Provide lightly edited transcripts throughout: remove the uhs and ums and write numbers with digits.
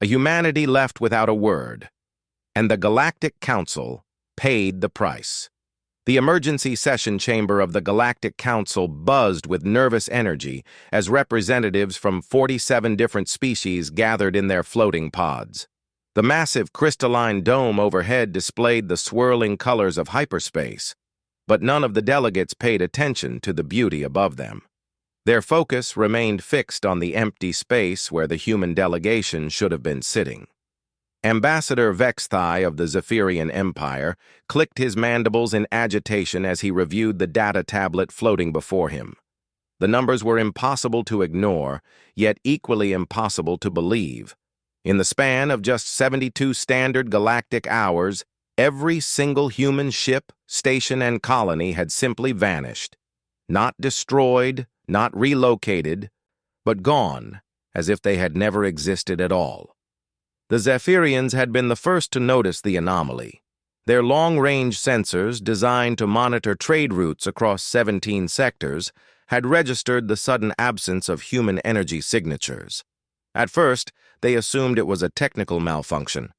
a humanity left without a word, and the Galactic Council paid the price. The emergency session chamber of the Galactic Council buzzed with nervous energy as representatives from 47 different species gathered in their floating pods. The massive crystalline dome overhead displayed the swirling colors of hyperspace, but none of the delegates paid attention to the beauty above them. Their focus remained fixed on the empty space where the human delegation should have been sitting. Ambassador Vexthai of the Zephyrian Empire clicked his mandibles in agitation as he reviewed the data tablet floating before him. The numbers were impossible to ignore, yet equally impossible to believe. In the span of just 72 standard galactic hours, every single human ship, station, and colony had simply vanished. Not destroyed, not relocated, but gone, as if they had never existed at all. The Zephyrians had been the first to notice the anomaly. Their long-range sensors, designed to monitor trade routes across 17 sectors, had registered the sudden absence of human energy signatures. At first, they assumed it was a technical malfunction.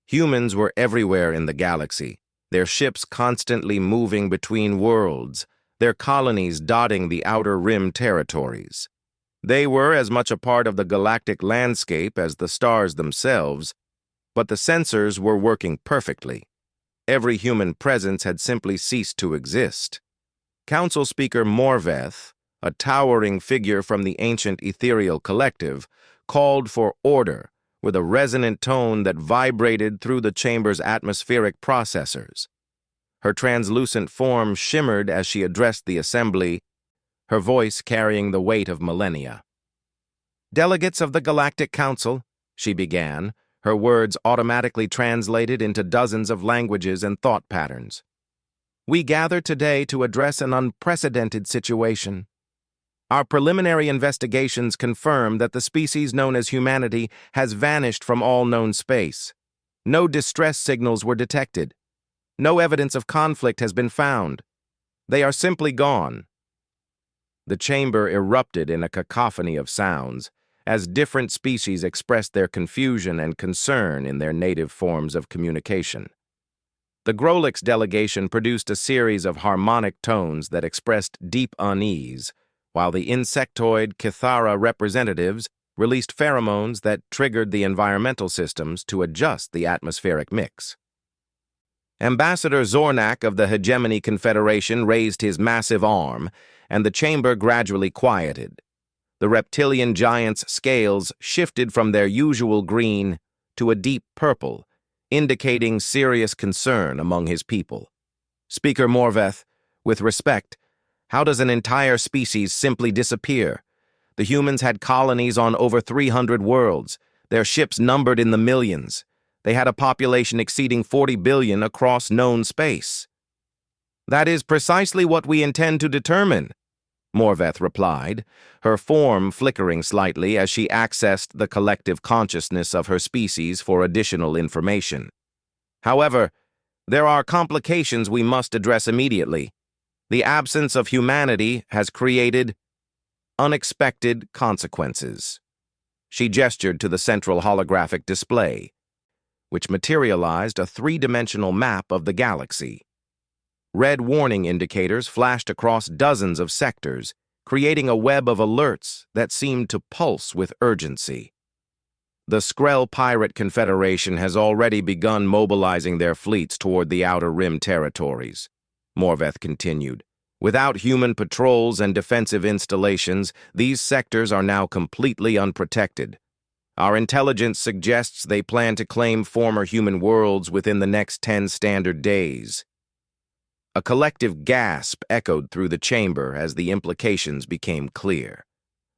Humans were everywhere in the galaxy, their ships constantly moving between worlds, their colonies dotting the outer rim territories. They were as much a part of the galactic landscape as the stars themselves, but the sensors were working perfectly. Every human presence had simply ceased to exist. Council Speaker Morveth, a towering figure from the ancient ethereal collective, called for order with a resonant tone that vibrated through the chamber's atmospheric processors. Her translucent form shimmered as she addressed the assembly, her voice carrying the weight of millennia. "Delegates of the Galactic Council," she began, her words automatically translated into dozens of languages and thought patterns. "We gather today to address an unprecedented situation. Our preliminary investigations confirm that the species known as humanity has vanished from all known space. No distress signals were detected. No evidence of conflict has been found. They are simply gone." The chamber erupted in a cacophony of sounds, as different species expressed their confusion and concern in their native forms of communication. The Grolix delegation produced a series of harmonic tones that expressed deep unease, while the insectoid Kithara representatives released pheromones that triggered the environmental systems to adjust the atmospheric mix. Ambassador Zornak of the Hegemony Confederation raised his massive arm, and the chamber gradually quieted. The reptilian giant's scales shifted from their usual green to a deep purple, indicating serious concern among his people. "Speaker Morveth, with respect, how does an entire species simply disappear? The humans had colonies on over 300 worlds, their ships numbered in the millions. They had a population exceeding 40 billion across known space." "That is precisely what we intend to determine," Morveth replied, her form flickering slightly as she accessed the collective consciousness of her species for additional information. "However, there are complications we must address immediately. The absence of humanity has created unexpected consequences." She gestured to the central holographic display, which materialized a three-dimensional map of the galaxy. Red warning indicators flashed across dozens of sectors, creating a web of alerts that seemed to pulse with urgency. "The Skrell Pirate Confederation has already begun mobilizing their fleets toward the Outer Rim territories," Morveth continued. "Without human patrols and defensive installations, these sectors are now completely unprotected. Our intelligence suggests they plan to claim former human worlds within the next 10 standard days." A collective gasp echoed through the chamber as the implications became clear.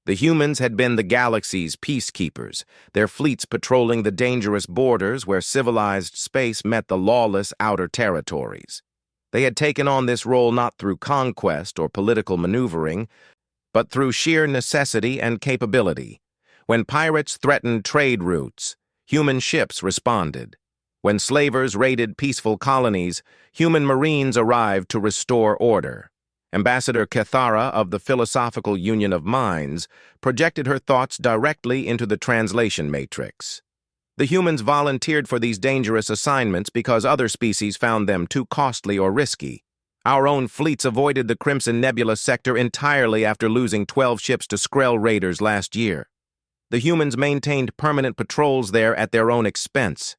The humans had been the galaxy's peacekeepers, their fleets patrolling the dangerous borders where civilized space met the lawless outer territories. They had taken on this role not through conquest or political maneuvering, but through sheer necessity and capability. When pirates threatened trade routes, human ships responded. When slavers raided peaceful colonies, human marines arrived to restore order. Ambassador Kithara of the Philosophical Union of Minds projected her thoughts directly into the translation matrix. The humans volunteered for these dangerous assignments because other species found them too costly or risky. Our own fleets avoided the Crimson Nebula sector entirely after losing 12 ships to Skrull raiders last year. The humans maintained permanent patrols there at their own expense.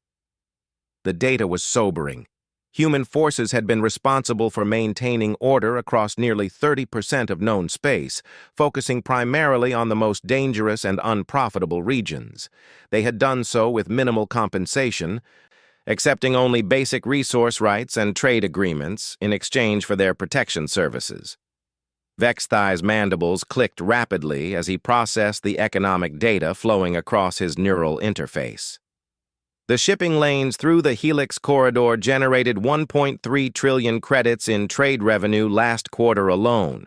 The data was sobering. Human forces had been responsible for maintaining order across nearly 30% of known space, focusing primarily on the most dangerous and unprofitable regions. They had done so with minimal compensation, accepting only basic resource rights and trade agreements in exchange for their protection services. Vexthai's mandibles clicked rapidly as he processed the economic data flowing across his neural interface. The shipping lanes through the Helix corridor generated 1.3 trillion credits in trade revenue last quarter alone.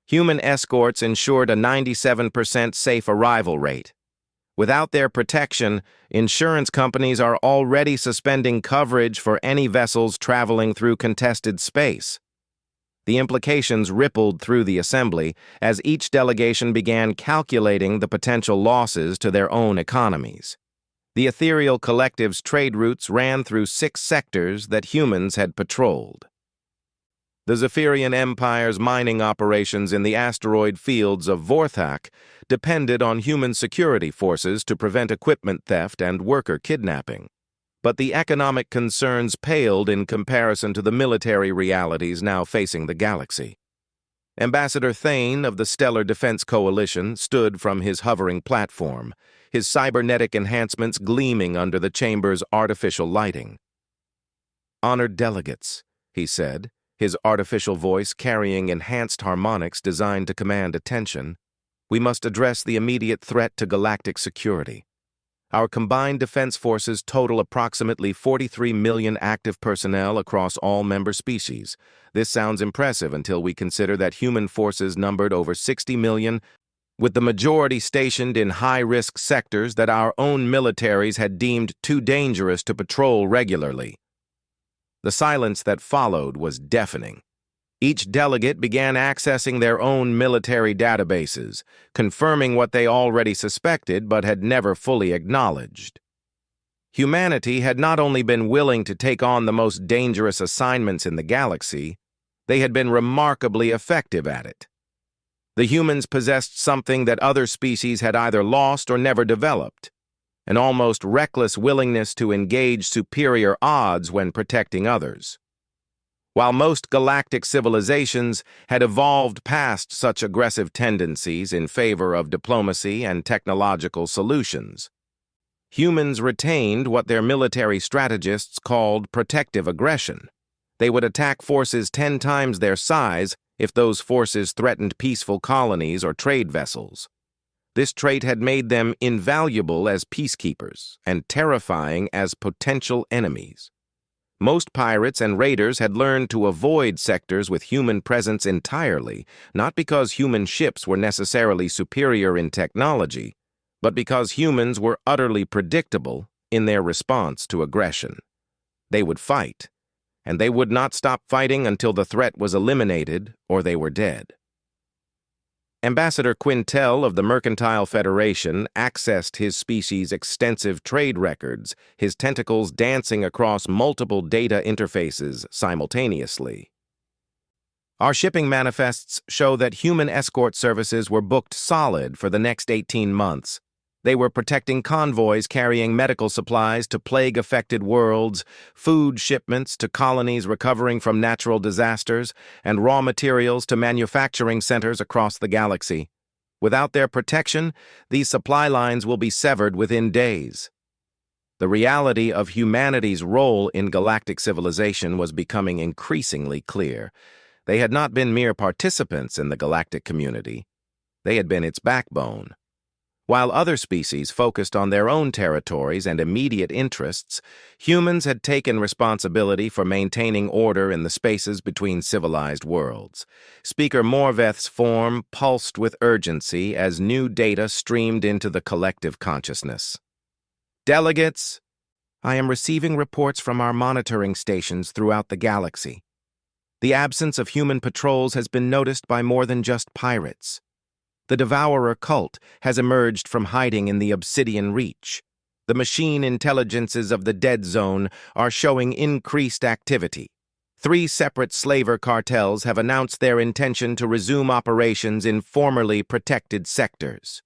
Human escorts ensured a 97% safe arrival rate. Without their protection, insurance companies are already suspending coverage for any vessels traveling through contested space. The implications rippled through the assembly as each delegation began calculating the potential losses to their own economies. The ethereal collective's trade routes ran through 6 sectors that humans had patrolled. The Zephyrian Empire's mining operations in the asteroid fields of Vorthak depended on human security forces to prevent equipment theft and worker kidnapping. But the economic concerns paled in comparison to the military realities now facing the galaxy. Ambassador Thane of the Stellar Defense Coalition stood from his hovering platform, his cybernetic enhancements gleaming under the chamber's artificial lighting. "Honored delegates," he said, his artificial voice carrying enhanced harmonics designed to command attention, "we must address the immediate threat to galactic security. Our combined defense forces total approximately 43 million active personnel across all member species. This sounds impressive until we consider that human forces numbered over 60 million, with the majority stationed in high-risk sectors that our own militaries had deemed too dangerous to patrol regularly." The silence that followed was deafening. Each delegate began accessing their own military databases, confirming what they already suspected but had never fully acknowledged. Humanity had not only been willing to take on the most dangerous assignments in the galaxy, they had been remarkably effective at it. The humans possessed something that other species had either lost or never developed, an almost reckless willingness to engage superior odds when protecting others. While most galactic civilizations had evolved past such aggressive tendencies in favor of diplomacy and technological solutions, humans retained what their military strategists called protective aggression. They would attack forces 10 times their size if those forces threatened peaceful colonies or trade vessels. This trait had made them invaluable as peacekeepers and terrifying as potential enemies. Most pirates and raiders had learned to avoid sectors with human presence entirely, not because human ships were necessarily superior in technology, but because humans were utterly predictable in their response to aggression. They would fight, and they would not stop fighting until the threat was eliminated or they were dead. Ambassador Quintel of the Mercantile Federation accessed his species' extensive trade records, his tentacles dancing across multiple data interfaces simultaneously. "Our shipping manifests show that human escort services were booked solid for the next 18 months. They were protecting convoys carrying medical supplies to plague-affected worlds, food shipments to colonies recovering from natural disasters, and raw materials to manufacturing centers across the galaxy. Without their protection, these supply lines will be severed within days." The reality of humanity's role in galactic civilization was becoming increasingly clear. They had not been mere participants in the galactic community. They had been its backbone. While other species focused on their own territories and immediate interests, humans had taken responsibility for maintaining order in the spaces between civilized worlds. Speaker Morveth's form pulsed with urgency as new data streamed into the collective consciousness. "Delegates, I am receiving reports from our monitoring stations throughout the galaxy. The absence of human patrols has been noticed by more than just pirates. The Devourer cult has emerged from hiding in the Obsidian Reach. the machine intelligences of the Dead Zone are showing increased activity. 3 separate slaver cartels have announced their intention to resume operations in formerly protected sectors.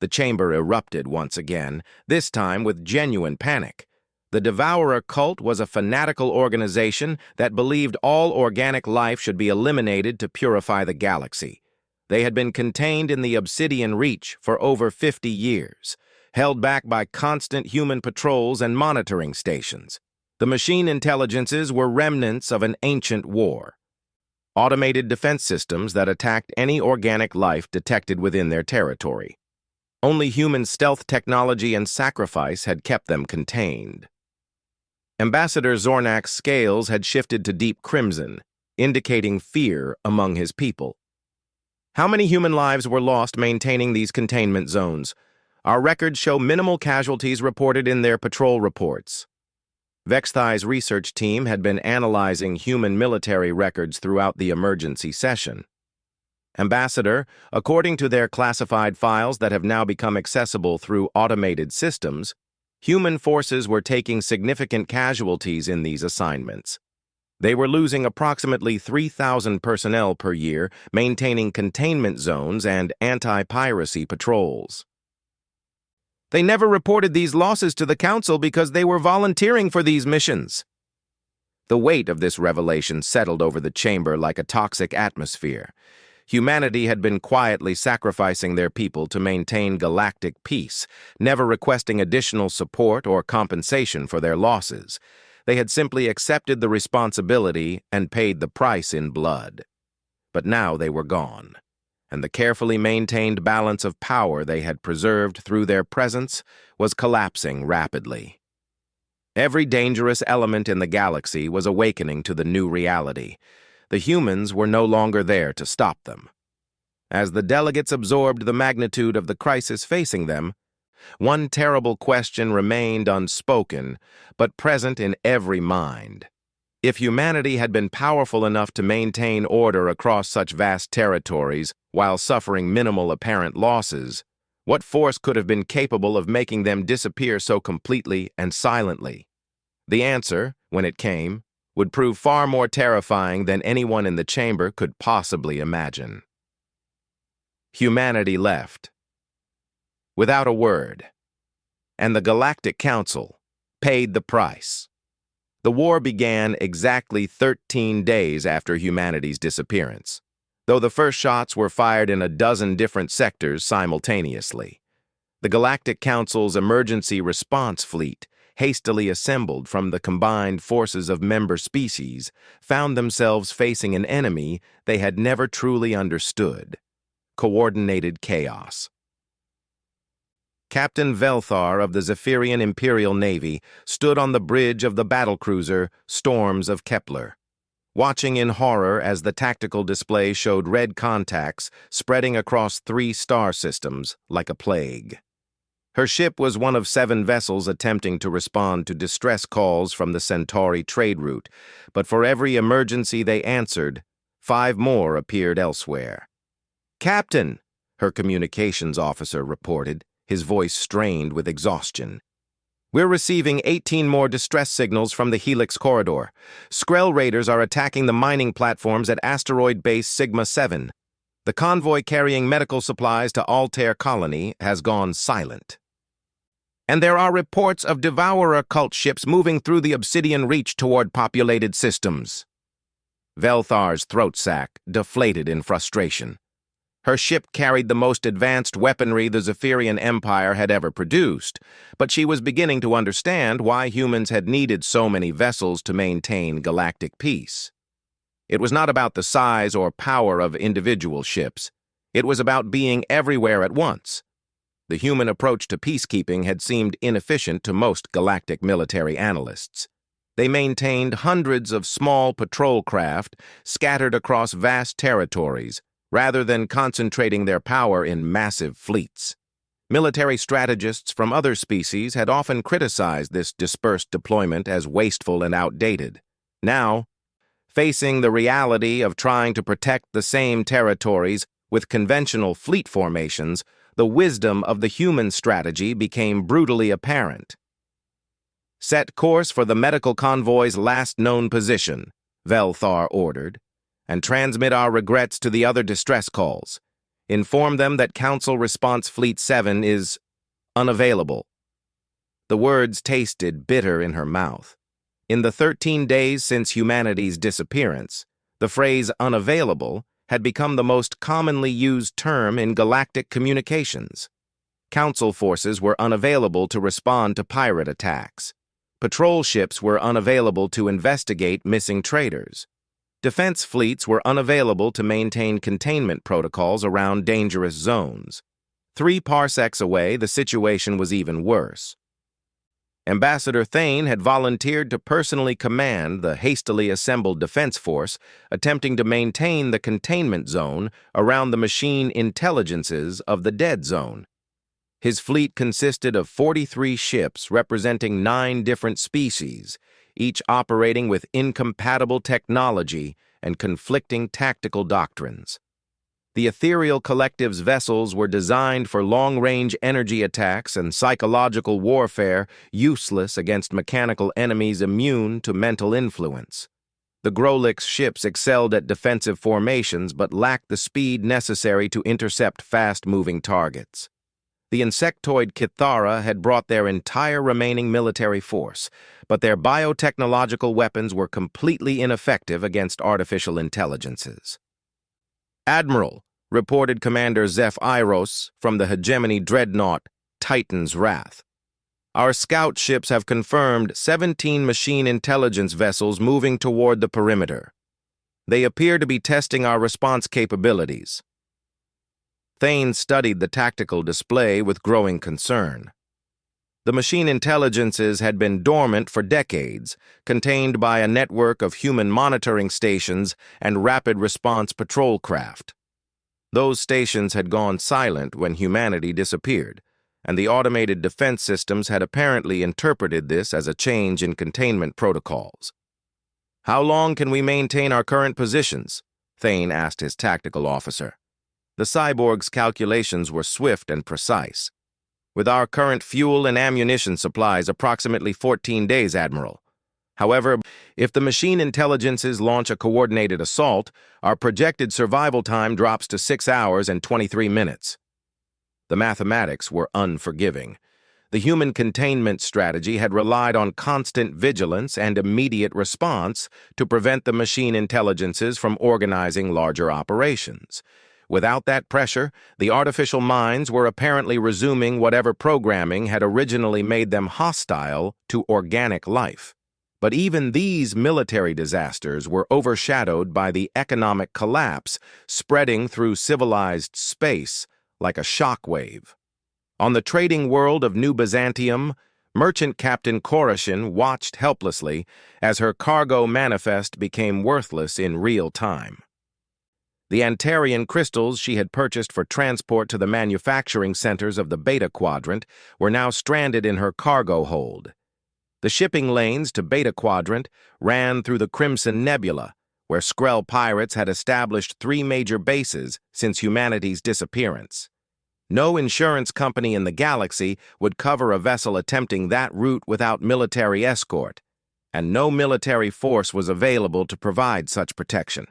The chamber erupted once again, this time with genuine panic. The Devourer cult was a fanatical organization that believed all organic life should be eliminated to purify the galaxy. They had been contained in the Obsidian Reach for over 50 years, held back by constant human patrols and monitoring stations. The machine intelligences were remnants of an ancient war. Automated defense systems that attacked any organic life detected within their territory. Only human stealth technology and sacrifice had kept them contained. Ambassador Zornak's scales had shifted to deep crimson, indicating fear among his people. How many human lives were lost maintaining these containment zones? Our records show minimal casualties reported in their patrol reports. Vexthai's research team had been analyzing human military records throughout the emergency session. Ambassador, according to their classified files that have now become accessible through automated systems, human forces were taking significant casualties in these assignments. They were losing approximately 3,000 personnel per year, maintaining containment zones and anti-piracy patrols. They never reported these losses to the Council because they were volunteering for these missions. The weight of this revelation settled over the chamber like a toxic atmosphere. Humanity had been quietly sacrificing their people to maintain galactic peace, never requesting additional support or compensation for their losses. They had simply accepted the responsibility and paid the price in blood. But now they were gone, and the carefully maintained balance of power they had preserved through their presence was collapsing rapidly. Every dangerous element in the galaxy was awakening to the new reality. The humans were no longer there to stop them. As the delegates absorbed the magnitude of the crisis facing them, one terrible question remained unspoken, but present in every mind. If humanity had been powerful enough to maintain order across such vast territories while suffering minimal apparent losses, what force could have been capable of making them disappear so completely and silently? The answer, when it came, would prove far more terrifying than anyone in the chamber could possibly imagine. Humanity left, without a word, and the Galactic Council paid the price. The war began exactly 13 days after humanity's disappearance, though the first shots were fired in a dozen different sectors simultaneously. The Galactic Council's emergency response fleet, hastily assembled from the combined forces of member species, found themselves facing an enemy they had never truly understood: coordinated chaos. Captain Velthar of the Zephyrian Imperial Navy stood on the bridge of the battlecruiser Storms of Kepler, watching in horror as the tactical display showed red contacts spreading across 3 star systems like a plague. Her ship was one of 7 vessels attempting to respond to distress calls from the Centauri trade route, but for every emergency they answered, 5 more appeared elsewhere. "Captain," her communications officer reported, his voice strained with exhaustion. "We're receiving 18 more distress signals from the Helix Corridor. Skrell raiders are attacking the mining platforms at Asteroid Base Sigma 7. The convoy carrying medical supplies to Altair Colony has gone silent. And there are reports of Devourer cult ships moving through the Obsidian Reach toward populated systems." Velthar's throat sac deflated in frustration. Her ship carried the most advanced weaponry the Zephyrian Empire had ever produced, but she was beginning to understand why humans had needed so many vessels to maintain galactic peace. It was not about the size or power of individual ships. It was about being everywhere at once. The human approach to peacekeeping had seemed inefficient to most galactic military analysts. They maintained hundreds of small patrol craft scattered across vast territories, rather than concentrating their power in massive fleets. Military strategists from other species had often criticized this dispersed deployment as wasteful and outdated. Now, facing the reality of trying to protect the same territories with conventional fleet formations, the wisdom of the human strategy became brutally apparent. "Set course for the medical convoy's last known position," Velthar ordered, "and transmit our regrets to the other distress calls. Inform them that Council Response Fleet 7 is unavailable." The words tasted bitter in her mouth. In the 13 days since humanity's disappearance, the phrase unavailable had become the most commonly used term in galactic communications. Council forces were unavailable to respond to pirate attacks. Patrol ships were unavailable to investigate missing traders. Defense fleets were unavailable to maintain containment protocols around dangerous zones. 3 parsecs away, the situation was even worse. Ambassador Thane had volunteered to personally command the hastily assembled defense force attempting to maintain the containment zone around the machine intelligences of the dead zone. His fleet consisted of 43 ships representing 9 different species, each operating with incompatible technology and conflicting tactical doctrines. The ethereal collective's vessels were designed for long-range energy attacks and psychological warfare, useless against mechanical enemies immune to mental influence. The Grolik's ships excelled at defensive formations but lacked the speed necessary to intercept fast-moving targets. The insectoid Kithara had brought their entire remaining military force, but their biotechnological weapons were completely ineffective against artificial intelligences. "Admiral," reported Commander Zeph Iros from the hegemony dreadnought Titan's Wrath, "our scout ships have confirmed 17 machine intelligence vessels moving toward the perimeter. They appear to be testing our response capabilities." Thane studied the tactical display with growing concern. The machine intelligences had been dormant for decades, contained by a network of human monitoring stations and rapid response patrol craft. Those stations had gone silent when humanity disappeared, and the automated defense systems had apparently interpreted this as a change in containment protocols. "How long can we maintain our current positions?" Thane asked his tactical officer. The cyborg's calculations were swift and precise. "With our current fuel and ammunition supplies, approximately 14 days, Admiral. However, if the machine intelligences launch a coordinated assault, our projected survival time drops to 6 hours and 23 minutes. The mathematics were unforgiving. The human containment strategy had relied on constant vigilance and immediate response to prevent the machine intelligences from organizing larger operations. Without that pressure, the artificial minds were apparently resuming whatever programming had originally made them hostile to organic life. But even these military disasters were overshadowed by the economic collapse spreading through civilized space like a shockwave. On the trading world of New Byzantium, Merchant Captain Koroshin watched helplessly as her cargo manifest became worthless in real time. The Antarian crystals she had purchased for transport to the manufacturing centers of the Beta Quadrant were now stranded in her cargo hold. The shipping lanes to Beta Quadrant ran through the Crimson Nebula, where Skrull pirates had established 3 major bases since humanity's disappearance. No insurance company in the galaxy would cover a vessel attempting that route without military escort, and no military force was available to provide such protection.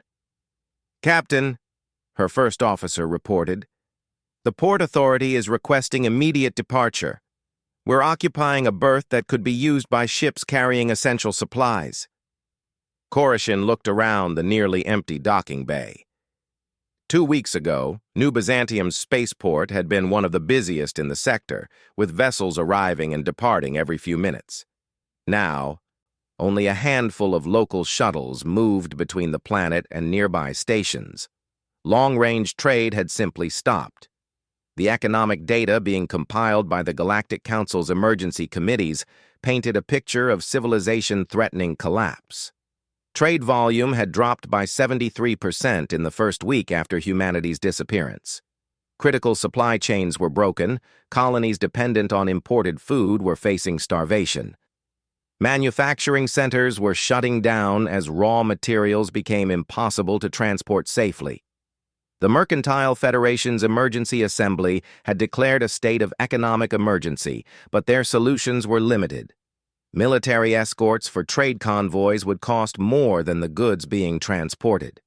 "Captain," her first officer reported, "the Port Authority is requesting immediate departure. We're occupying a berth that could be used by ships carrying essential supplies." Koroshin looked around the nearly empty docking bay. 2 weeks ago, New Byzantium's spaceport had been one of the busiest in the sector, with vessels arriving and departing every few minutes. Now, only a handful of local shuttles moved between the planet and nearby stations. Long-range trade had simply stopped. The economic data being compiled by the Galactic Council's emergency committees painted a picture of civilization-threatening collapse. Trade volume had dropped by 73% in the first week after humanity's disappearance. Critical supply chains were broken, colonies dependent on imported food were facing starvation. Manufacturing centers were shutting down as raw materials became impossible to transport safely. The Mercantile Federation's emergency assembly had declared a state of economic emergency, but their solutions were limited. Military escorts for trade convoys would cost more than the goods being transported.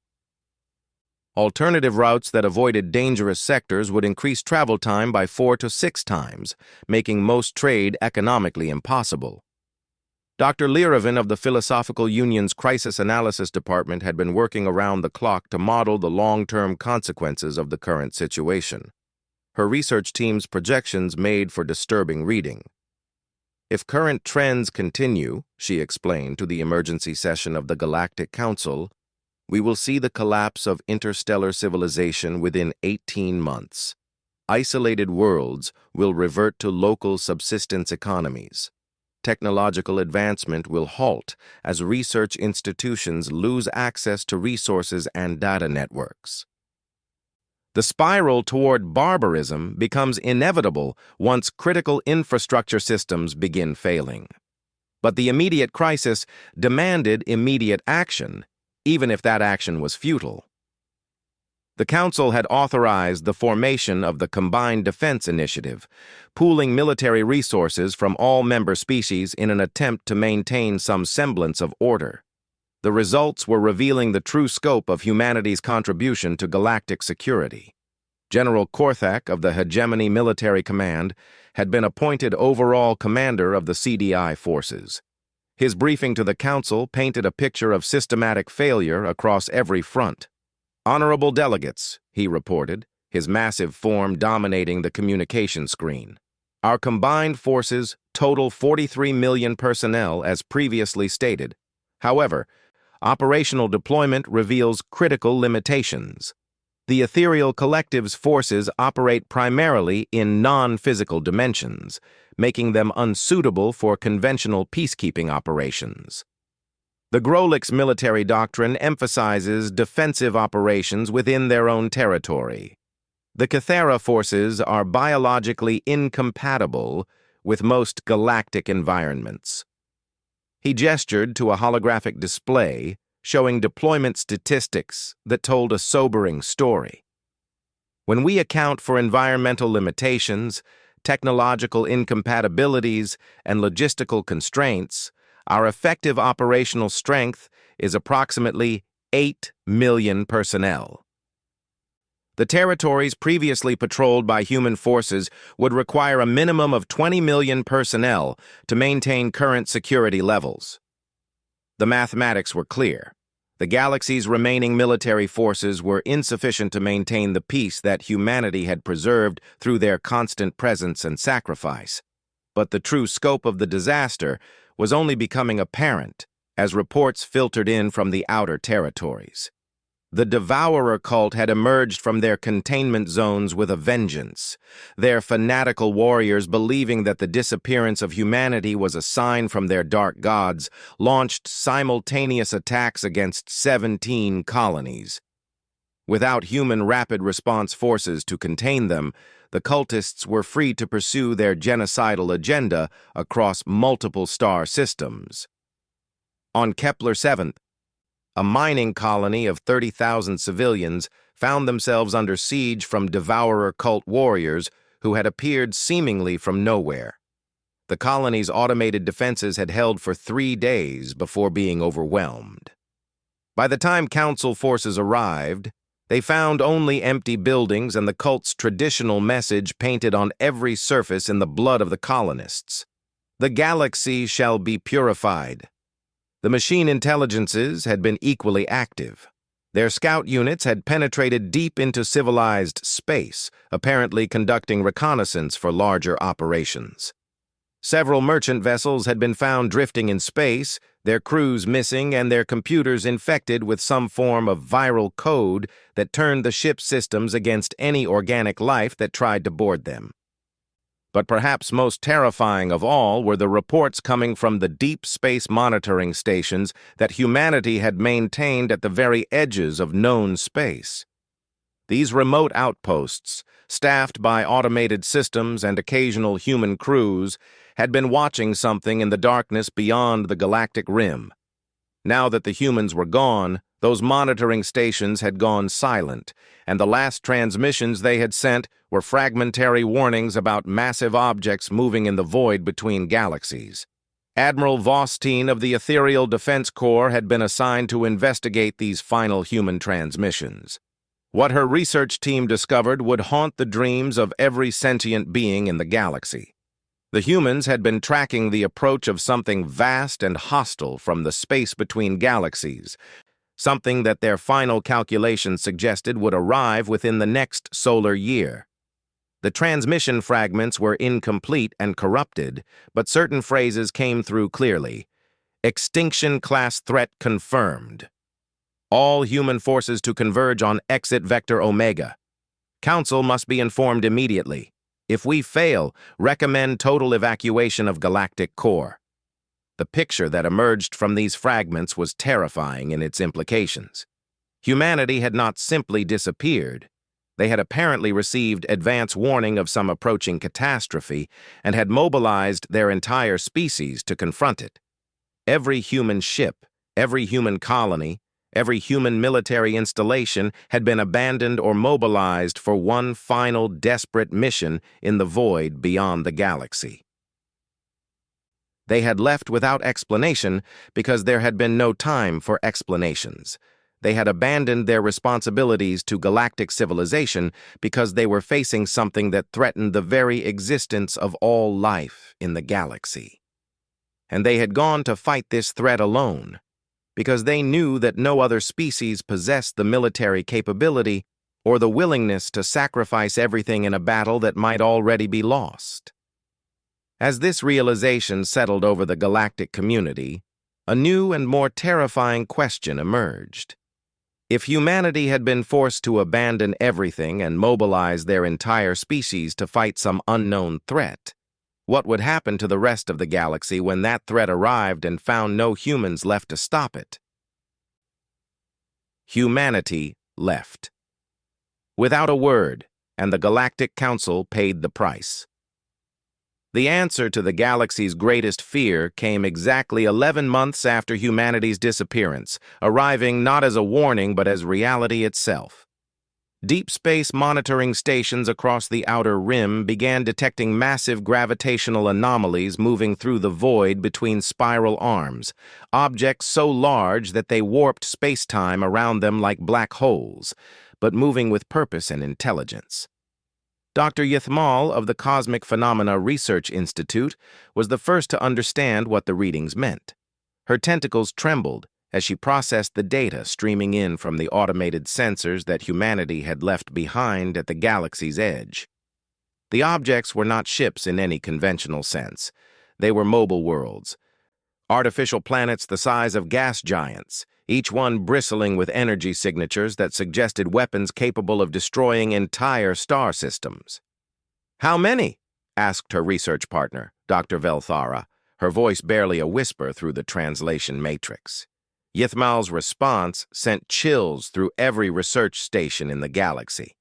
Alternative routes that avoided dangerous sectors would increase travel time by 4 to 6 times, making most trade economically impossible. Dr. Learavin of the Philosophical Union's Crisis Analysis Department had been working around the clock to model the long-term consequences of the current situation. Her research team's projections made for disturbing reading. If current trends continue, she explained to the emergency session of the Galactic Council, we will see the collapse of interstellar civilization within 18 months. Isolated worlds will revert to local subsistence economies. Technological advancement will halt as research institutions lose access to resources and data networks. The spiral toward barbarism becomes inevitable once critical infrastructure systems begin failing. But the immediate crisis demanded immediate action, even if that action was futile. The Council had authorized the formation of the Combined Defense Initiative, pooling military resources from all member species in an attempt to maintain some semblance of order. The results were revealing the true scope of humanity's contribution to galactic security. General Korthak of the Hegemony Military Command had been appointed overall commander of the CDI forces. His briefing to the Council painted a picture of systematic failure across every front. Honorable delegates, he reported, his massive form dominating the communication screen. Our combined forces total 43 million personnel as previously stated. However, operational deployment reveals critical limitations. The ethereal collective's forces operate primarily in non-physical dimensions, making them unsuitable for conventional peacekeeping operations. The Grolik's military doctrine emphasizes defensive operations within their own territory. The Cathera forces are biologically incompatible with most galactic environments. He gestured to a holographic display showing deployment statistics that told a sobering story. When we account for environmental limitations, technological incompatibilities, and logistical constraints, our effective operational strength is approximately 8 million personnel. The territories previously patrolled by human forces would require a minimum of 20 million personnel to maintain current security levels. The mathematics were clear. The galaxy's remaining military forces were insufficient to maintain the peace that humanity had preserved through their constant presence and sacrifice. But the true scope of the disaster was only becoming apparent as reports filtered in from the outer territories. The Devourer cult had emerged from their containment zones with a vengeance, their fanatical warriors believing that the disappearance of humanity was a sign from their dark gods, launched simultaneous attacks against 17 colonies. Without human rapid response forces to contain them, the cultists were free to pursue their genocidal agenda across multiple star systems. On Kepler 7th, a mining colony of 30,000 civilians found themselves under siege from Devourer cult warriors who had appeared seemingly from nowhere. The colony's automated defenses had held for 3 days before being overwhelmed. By the time Council forces arrived, they found only empty buildings and the cult's traditional message painted on every surface in the blood of the colonists. The galaxy shall be purified. The machine intelligences had been equally active. Their scout units had penetrated deep into civilized space, apparently conducting reconnaissance for larger operations. Several merchant vessels had been found drifting in space, their crews missing and their computers infected with some form of viral code that turned the ship's systems against any organic life that tried to board them. But perhaps most terrifying of all were the reports coming from the deep space monitoring stations that humanity had maintained at the very edges of known space. These remote outposts, staffed by automated systems and occasional human crews, had been watching something in the darkness beyond the galactic rim. Now that the humans were gone, Those monitoring stations had gone silent, and the last transmissions they had sent were fragmentary warnings about massive objects moving in the void between galaxies. Admiral Vostein of the Ethereal Defense Corps had been assigned to investigate these final human transmissions. What her research team discovered would haunt the dreams of every sentient being in the galaxy. The humans had been tracking the approach of something vast and hostile from the space between galaxies, something that their final calculations suggested would arrive within the next solar year. The transmission fragments were incomplete and corrupted, but certain phrases came through clearly. Extinction class threat confirmed. All human forces to converge on exit vector Omega. Council must be informed immediately. If we fail, recommend total evacuation of Galactic Core. The picture that emerged from these fragments was terrifying in its implications. Humanity had not simply disappeared. They had apparently received advance warning of some approaching catastrophe and had mobilized their entire species to confront it. Every human ship, every human colony, every human military installation had been abandoned or mobilized for one final desperate mission in the void beyond the galaxy. They had left without explanation because there had been no time for explanations. They had abandoned their responsibilities to galactic civilization because they were facing something that threatened the very existence of all life in the galaxy. And they had gone to fight this threat alone, because they knew that no other species possessed the military capability or the willingness to sacrifice everything in a battle that might already be lost. As this realization settled over the galactic community, a new and more terrifying question emerged. If humanity had been forced to abandon everything and mobilize their entire species to fight some unknown threat, what would happen to the rest of the galaxy when that threat arrived and found no humans left to stop it? Humanity left. Without a word, and the Galactic Council paid the price. The answer to the galaxy's greatest fear came exactly 11 months after humanity's disappearance, arriving not as a warning but as reality itself. Deep space monitoring stations across the outer rim began detecting massive gravitational anomalies moving through the void between spiral arms, objects so large that they warped space-time around them like black holes, but moving with purpose and intelligence. Dr. Yithmal of the Cosmic Phenomena Research Institute was the first to understand what the readings meant. Her tentacles trembled as she processed the data streaming in from the automated sensors that humanity had left behind at the galaxy's edge. The objects were not ships in any conventional sense. They were mobile worlds, artificial planets the size of gas giants, each one bristling with energy signatures that suggested weapons capable of destroying entire star systems. "How many?" asked her research partner, Dr. Velthara, her voice barely a whisper through the translation matrix. Yithmal's response sent chills through every research station in the galaxy.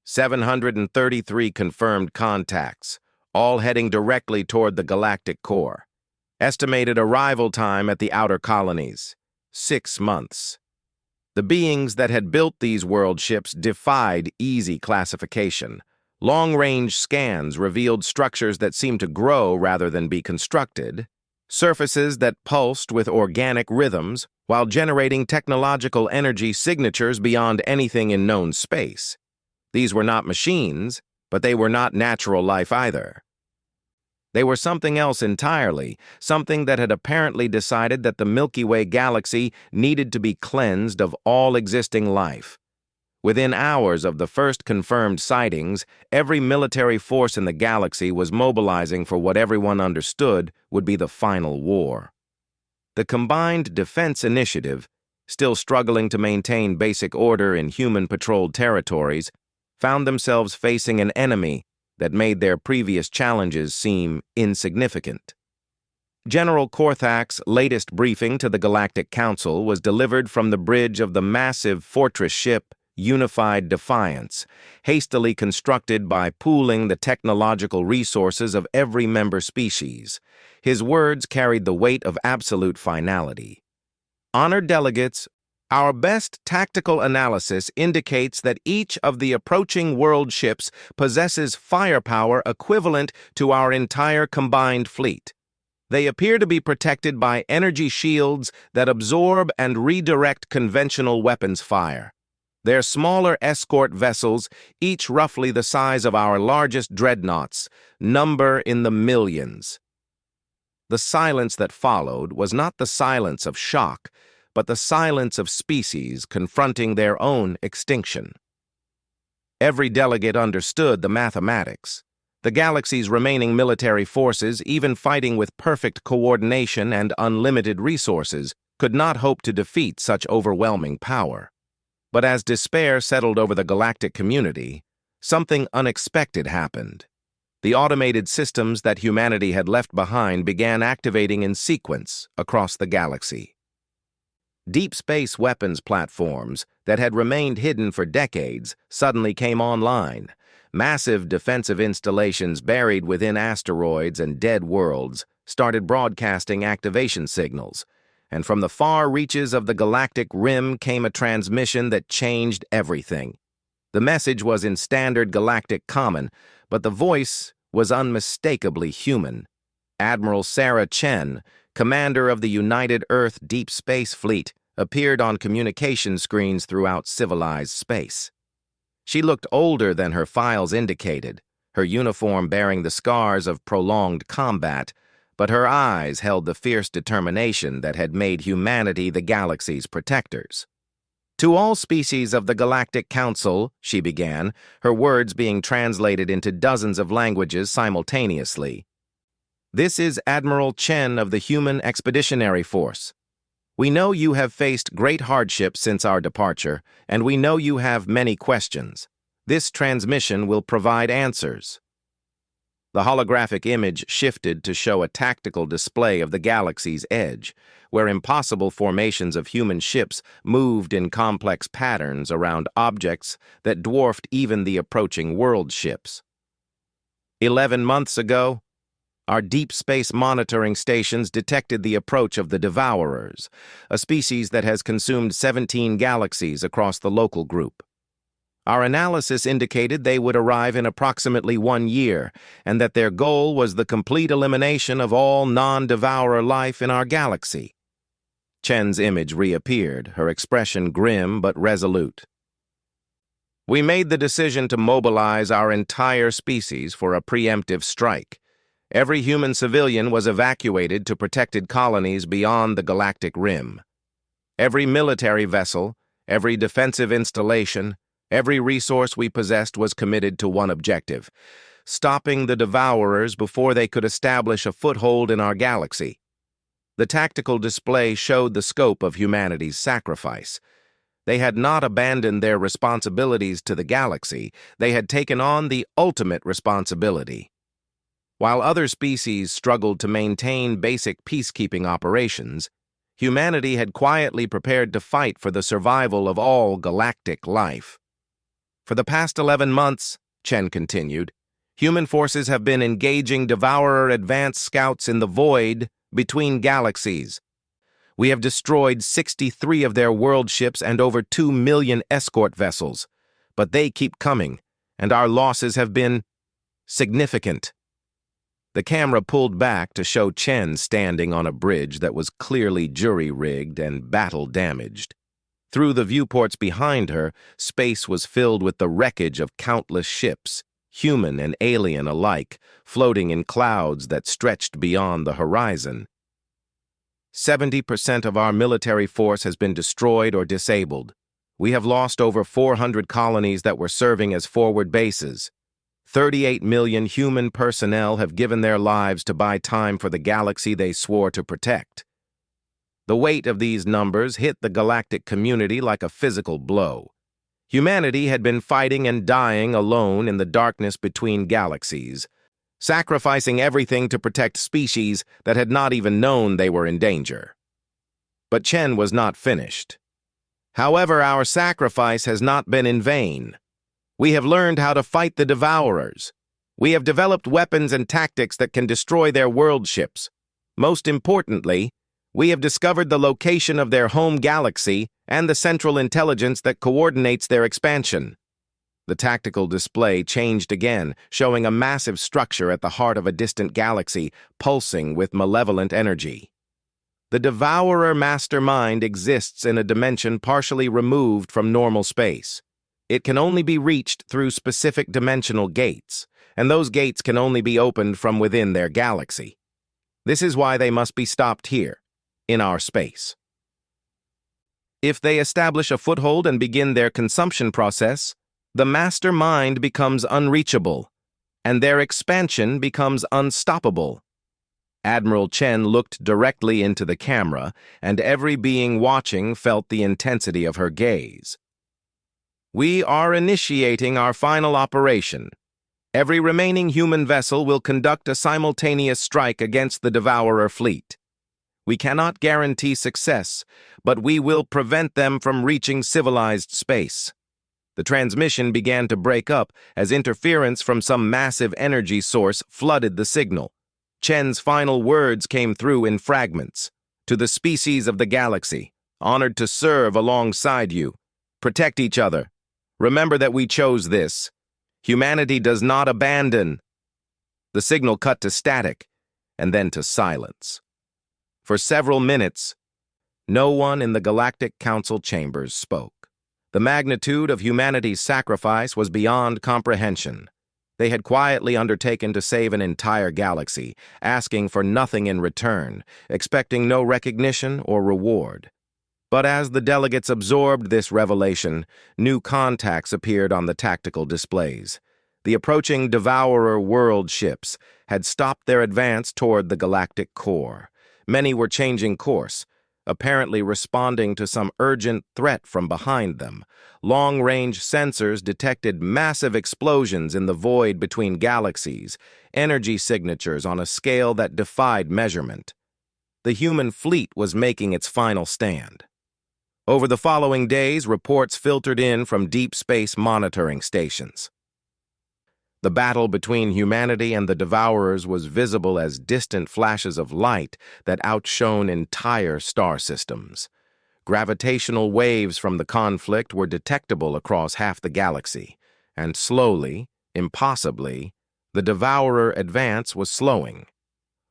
733 confirmed contacts, all heading directly toward the galactic core. Estimated arrival time at the outer colonies, 6 months. The beings that had built these world ships defied easy classification. Long-range scans revealed structures that seemed to grow rather than be constructed, surfaces that pulsed with organic rhythms while generating technological energy signatures beyond anything in known space. These were not machines, but they were not natural life either. They were something else entirely, something that had apparently decided that the Milky Way galaxy needed to be cleansed of all existing life. Within hours of the first confirmed sightings, every military force in the galaxy was mobilizing for what everyone understood would be the final war. The Combined Defense Initiative, still struggling to maintain basic order in human-patrolled territories, found themselves facing an enemy that made their previous challenges seem insignificant. General Korthak's latest briefing to the Galactic Council was delivered from the bridge of the massive fortress ship Unified Defiance, hastily constructed by pooling the technological resources of every member species. His words carried the weight of absolute finality. Honored delegates, Our best tactical analysis indicates that each of the approaching world ships possesses firepower equivalent to our entire combined fleet. They appear to be protected by energy shields that absorb and redirect conventional weapons fire. Their smaller escort vessels, each roughly the size of our largest dreadnoughts, number in the millions. The silence that followed was not the silence of shock, but the silence of species confronting their own extinction. Every delegate understood the mathematics. The galaxy's remaining military forces, even fighting with perfect coordination and unlimited resources, could not hope to defeat such overwhelming power. But as despair settled over the galactic community, something unexpected happened. The automated systems that humanity had left behind began activating in sequence across the galaxy. Deep space weapons platforms that had remained hidden for decades suddenly came online. Massive defensive installations buried within asteroids and dead worlds started broadcasting activation signals, and from the far reaches of the galactic rim came a transmission that changed everything. The message was in standard galactic common, but the voice was unmistakably human. Admiral Sarah Chen, commander of the United Earth Deep Space Fleet, appeared on communication screens throughout civilized space. She looked older than her files indicated, her uniform bearing the scars of prolonged combat, but her eyes held the fierce determination that had made humanity the galaxy's protectors. "To all species of the Galactic Council," she began, her words being translated into dozens of languages simultaneously. "This is Admiral Chen of the Human Expeditionary Force. We know you have faced great hardships since our departure, and we know you have many questions. This transmission will provide answers." The holographic image shifted to show a tactical display of the galaxy's edge, where impossible formations of human ships moved in complex patterns around objects that dwarfed even the approaching world ships. 11 months ago, our deep space monitoring stations detected the approach of the Devourers, a species that has consumed 17 galaxies across the local group. Our analysis indicated they would arrive in approximately 1 year, and that their goal was the complete elimination of all non-devourer life in our galaxy. Chen's image reappeared, her expression grim but resolute. "We made the decision to mobilize our entire species for a preemptive strike. Every human civilian was evacuated to protected colonies beyond the galactic rim. Every military vessel, every defensive installation, every resource we possessed was committed to one objective: stopping the Devourers before they could establish a foothold in our galaxy." The tactical display showed the scope of humanity's sacrifice. They had not abandoned their responsibilities to the galaxy, they had taken on the ultimate responsibility. While other species struggled to maintain basic peacekeeping operations, humanity had quietly prepared to fight for the survival of all galactic life. "For the past 11 months, Chen continued, human forces have been engaging Devourer advanced scouts in the void between galaxies. We have destroyed 63 of their world ships and over 2 million escort vessels, but they keep coming, and our losses have been significant." The camera pulled back to show Chen standing on a bridge that was clearly jury-rigged and battle-damaged. Through the viewports behind her, space was filled with the wreckage of countless ships, human and alien alike, floating in clouds that stretched beyond the horizon. 70% of our military force has been destroyed or disabled. We have lost over 400 colonies that were serving as forward bases. 38 million human personnel have given their lives to buy time for the galaxy they swore to protect. The weight of these numbers hit the galactic community like a physical blow. Humanity had been fighting and dying alone in the darkness between galaxies, sacrificing everything to protect species that had not even known they were in danger. But Chen was not finished. "However, our sacrifice has not been in vain. We have learned how to fight the Devourers. We have developed weapons and tactics that can destroy their world ships. Most importantly, We have discovered the location of their home galaxy and the central intelligence that coordinates their expansion. The tactical display changed again, showing a massive structure at the heart of a distant galaxy, pulsing with malevolent energy. The Devourer Mastermind exists in a dimension partially removed from normal space. It can only be reached through specific dimensional gates, and those gates can only be opened from within their galaxy. This is why they must be stopped here, in our space. If they establish a foothold and begin their consumption process, the mastermind becomes unreachable, and their expansion becomes unstoppable. Admiral Chen looked directly into the camera, and every being watching felt the intensity of her gaze. We are initiating our final operation. Every remaining human vessel will conduct a simultaneous strike against the Devourer fleet. We cannot guarantee success, but we will prevent them from reaching civilized space. The transmission began to break up as interference from some massive energy source flooded the signal. Chen's final words came through in fragments. To the species of the galaxy, honored to serve alongside you. Protect each other. Remember that we chose this. Humanity does not abandon. The signal cut to static, and then to silence. For several minutes, no one in the Galactic Council chambers spoke. The magnitude of humanity's sacrifice was beyond comprehension. They had quietly undertaken to save an entire galaxy, asking for nothing in return, expecting no recognition or reward. But as the delegates absorbed this revelation, new contacts appeared on the tactical displays. The approaching Devourer world ships had stopped their advance toward the galactic core. Many were changing course, apparently responding to some urgent threat from behind them. Long-range sensors detected massive explosions in the void between galaxies, energy signatures on a scale that defied measurement. The human fleet was making its final stand. Over the following days, reports filtered in from deep space monitoring stations. The battle between humanity and the Devourers was visible as distant flashes of light that outshone entire star systems. Gravitational waves from the conflict were detectable across half the galaxy, and slowly, impossibly, the Devourer advance was slowing.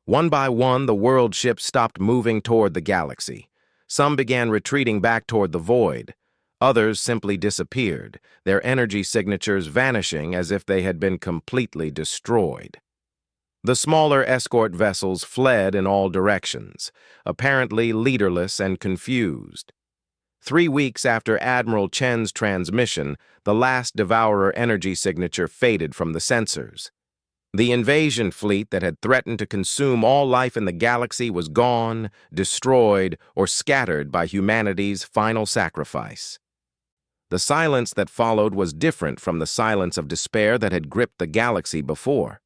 One by one, the world ships stopped moving toward the galaxy. Some began retreating back toward the void. Others simply disappeared, their energy signatures vanishing as if they had been completely destroyed. The smaller escort vessels fled in all directions, apparently leaderless and confused. 3 weeks after Admiral Chen's transmission, the last Devourer energy signature faded from the sensors. The invasion fleet that had threatened to consume all life in the galaxy was gone, destroyed, or scattered by humanity's final sacrifice. The silence that followed was different from the silence of despair that had gripped the galaxy before.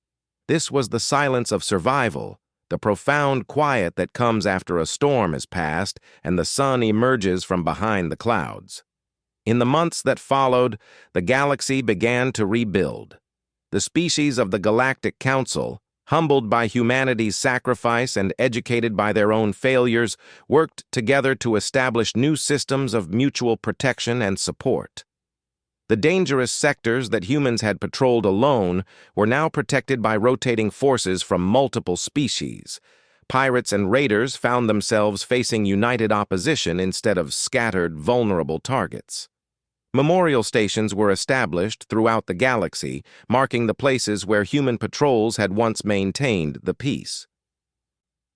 This was the silence of survival, the profound quiet that comes after a storm has passed and the sun emerges from behind the clouds. In the months that followed, the galaxy began to rebuild. The species of the Galactic Council, humbled by humanity's sacrifice and educated by their own failures, worked together to establish new systems of mutual protection and support. The dangerous sectors that humans had patrolled alone were now protected by rotating forces from multiple species. Pirates and raiders found themselves facing united opposition instead of scattered, vulnerable targets. Memorial stations were established throughout the galaxy, marking the places where human patrols had once maintained the peace.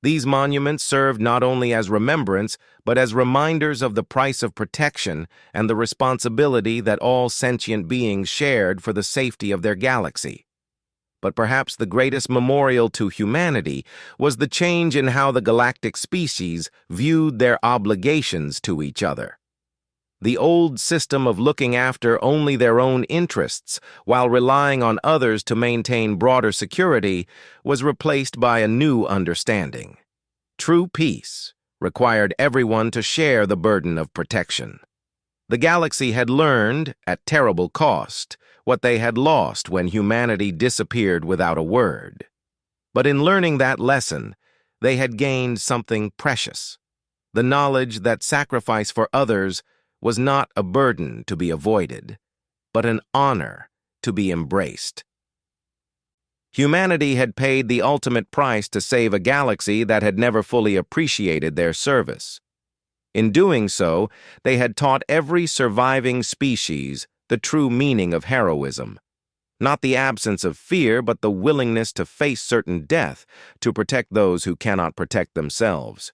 These monuments served not only as remembrance, but as reminders of the price of protection and the responsibility that all sentient beings shared for the safety of their galaxy. But perhaps the greatest memorial to humanity was the change in how the galactic species viewed their obligations to each other. The old system of looking after only their own interests while relying on others to maintain broader security was replaced by a new understanding. True peace required everyone to share the burden of protection. The galaxy had learned, at terrible cost, what they had lost when humanity disappeared without a word. But in learning that lesson, they had gained something precious. the knowledge that sacrifice for others was not a burden to be avoided, but an honor to be embraced. Humanity had paid the ultimate price to save a galaxy that had never fully appreciated their service. In doing so, they had taught every surviving species the true meaning of heroism. Not the absence of fear, but the willingness to face certain death to protect those who cannot protect themselves.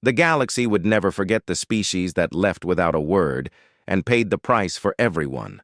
The galaxy would never forget the species that left without a word and paid the price for everyone.